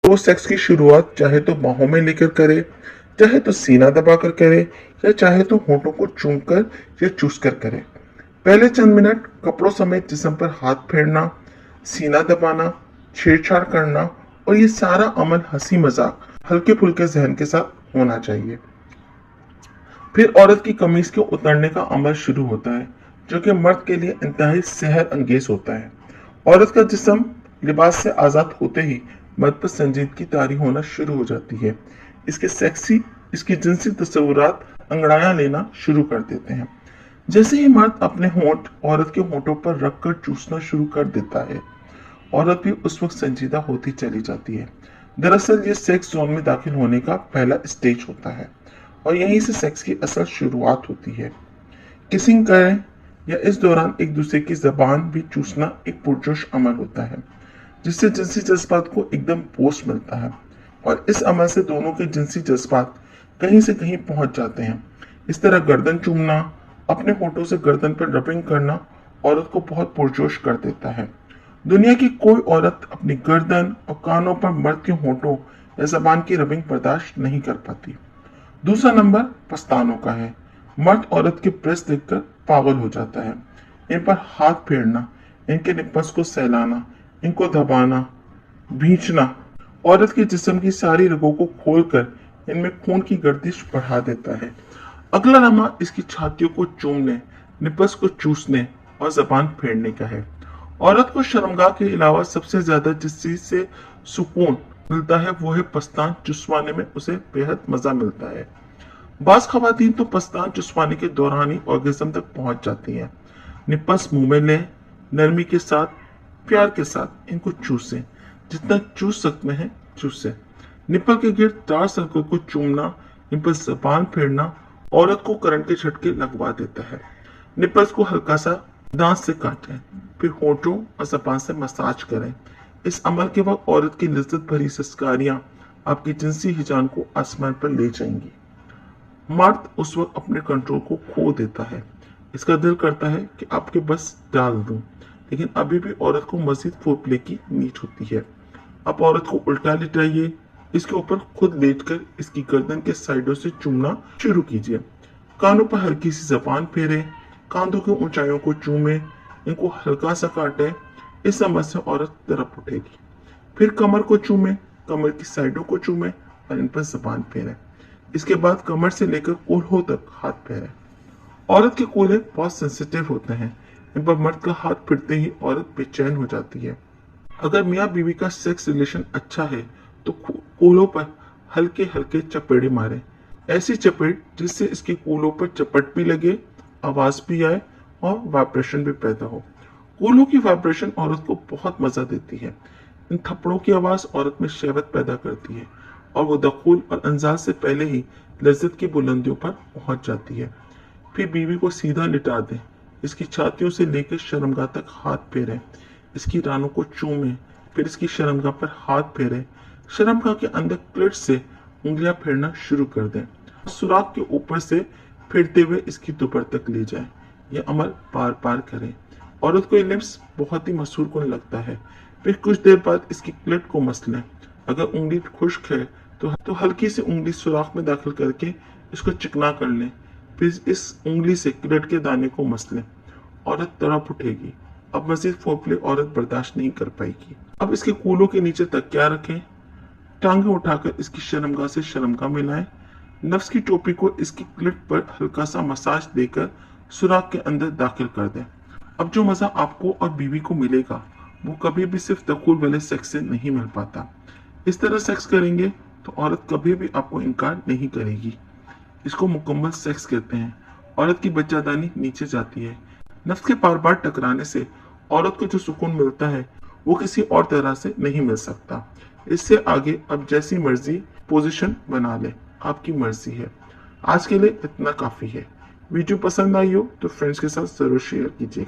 वो सेक्स की शुरुआत चाहे तो बाहों में लेकर करे, चाहे तो सीना दबाकर करे, या चाहे तो होठों को चूमकर या चूसकर करे। पहले चंद मिनट कपड़ों समेत जिस्म पर हाथ फेरना, सीना दबाना, छेड़छाड़ करना, और ये सारा अमल हंसी मजाक हल्के फुल्के जहन के साथ होना चाहिए। फिर औरत की कमीज के उतारने का अमल शुरू होता है, जो कि मर्द के लिए इंतहाई सेहर अंगेज होता है। औरत का जिस्म लिबास से आजाद होते ही मर्द पर संजीदगी तारी होना शुरू हो जाती है। इसके जिनसी तस्वुरात अंगड़ाइयां लेना शुरू कर देते हैं। जैसे ही मर्द अपने होंठ औरत के होंठों पर रखकर चूसना शुरू कर देता है, औरत भी उस वक्त संजीदा होती चली जाती है। दरअसल ये सेक्स जोन में दाखिल होने का पहला स्टेज होता है, और यहीं से सेक्स की असल शुरुआत होती है। किसिंग करें या इस दौरान एक दूसरे की जबान भी चूसना एक पुरजोश अमल होता है, जिससे जिनसी जज्बात को एकदम पोस्ट मिलता है, और इस अमल से दोनों के जिनसी जज्बात कहीं से कहीं पहुंच जाते हैं। इस तरह गर्दन चूमना, अपने होठों से गर्दन पर रबिंग करना औरत को बहुत पुरजोश कर देता है। दुनिया की कोई औरत अपनी गर्दन और कानों पर मर्द के होठों या जबान की रबिंग बर्दाश्त नहीं कर पाती। दूसरा नंबर पस्तानों का है। मर्द औरत के ब्रेस्ट देखकर पागल हो जाता है। इन पर हाथ फेरना, इनके निप्पल्स को सहलाना, इनको दबाना, भींचना औरत के जिस्म की सारी रगों को खोलकर इनमें खून की गर्दिश बढ़ा देता है। अगला लम्हा इसकी छातियों को चूमने, निप्पल्स को चूसने और जबान फेरने का है। औरत को शर्मगाह के अलावा सबसे ज्यादा जिस चीज से सुकून मिलता है वो है पस्तान चुसवाने में उसे बेहद मजा मिलता है। बाज खवातीन तो पस्तान चुसवाने के दौरान ही ऑर्गेज्म तक पहुंच जाती हैं। निप्पल्स मुंह में लें, नरमी के साथ, प्यार के साथ इनको चूसें, जितना चूस सकते हैं चूसें। निप्पल के गिर्द तार सड़कों को चूमना, इन पर जबान फेरना औरत को करंट के झटके लगवा देता है। निप्पल्स को हल्का सा दांत से काटें, फिर होठों और जबान से मसाज करें। इस अमल के वक्त औरत की लज्जत भरी सिस्कारियां आपकी जिनसी हिजान को आसमान पर ले जाएंगी। मर्द उस वक्त अपने कंट्रोल को खो देता है। इसका दिल करता है कि आपके बस डाल दूं, लेकिन अभी भी औरत को मजीद फोरप्ले की नीड होती है। अब औरत को उल्टा लिटाइए, इसके ऊपर खुद लेटकर इसकी गर्दन के साइडों से चूमना शुरू कीजिए। कानों पर हल्की सी जबान फेरे, कांधों की ऊंचाइयों को चूमे, इनको हल्का सा काटे। इस अमल से औरत तड़प उठेगी। फिर कमर को चूमे, कमर की साइडों को चूमे और इन पर जबान फेरे। इसके बाद कमर से लेकर कूल्हों तक हाथ फेरे। औरत के कूल्हे बहुत सेंसिटिव होते हैं। इन पर मर्द का हाथ फिरते ही औरत बेचैन हो जाती है। अगर मियाँ बीवी का सेक्स रिलेशन अच्छा है तो कूल्हों पर हल्के हल्के चपेड़े मारे, ऐसी चपेट जिससे इसके कूल्हों पर चपट भी लगे, आवाज भी आए और वाइब्रेशन भी पैदा हो। कूल्हों की वाइब्रेशन औरत को बहुत मजा देती है। इन थप्पड़ों की आवाज औरत में शहवत पैदा करती है और वो दखूल और अंजाज से पहले ही लज्जत की बुलंदियों पर पहुंच जाती है। फिर बीवी को सीधा लिटा दें, इसकी छातियों से लेकर शर्मगाह तक हाथ फेरें, इसकी रानों को चूमें, फिर इसकी शर्मगाह पर हाथ फेरें। शर्मगाह के अंदर क्लिट से उंगलियां फेरना शुरू कर दें। सुराख के ऊपर से फेरते हुए इसकी दुपर तक ले जाएं। यह अमल बार बार करें। औरत को ये लिप्स बहुत ही मसूर कुन लगता है। फिर कुछ देर बाद इसकी क्लिट को मसलें। अगर उंगली खुश्क है तो हल्की सी उंगली सुराख में दाखिल करके इसको चिकना कर लें। फिर इस उंगली से क्लिट के दाने को मसलें। औरत तड़प उठेगी। अब मजीद फोरप्ले औरत बर्दाश्त नहीं कर पाएगी। अब इसके कूलों के नीचे तकिया रखें, टांगे उठाकर इसकी शर्मगाह से शर्मगाह मिलाएं। नफ्स की टोपी को इसकी क्लिट पर हल्का सा मसाज देकर सुराख के अंदर दाखिल कर दें। अब जो मजा आपको और बीवी को मिलेगा वो कभी भी सिर्फ दखूल वाले सेक्स से नहीं मिल पाता। इस तरह सेक्स करेंगे तो औरत कभी भी आपको इनकार नहीं करेगी। इसको मुकम्मल सेक्स कहते हैं। औरत की बच्चादानी नीचे जाती है। नफ्स के बार बार टकराने से औरत को जो सुकून मिलता है वो किसी और तरह से नहीं मिल सकता। इससे आगे अब जैसी मर्जी पोजीशन बना ले, आपकी मर्जी है। आज के लिए इतना काफी है। वीडियो पसंद आई हो तो फ्रेंड्स के साथ जरूर शेयर कीजिए।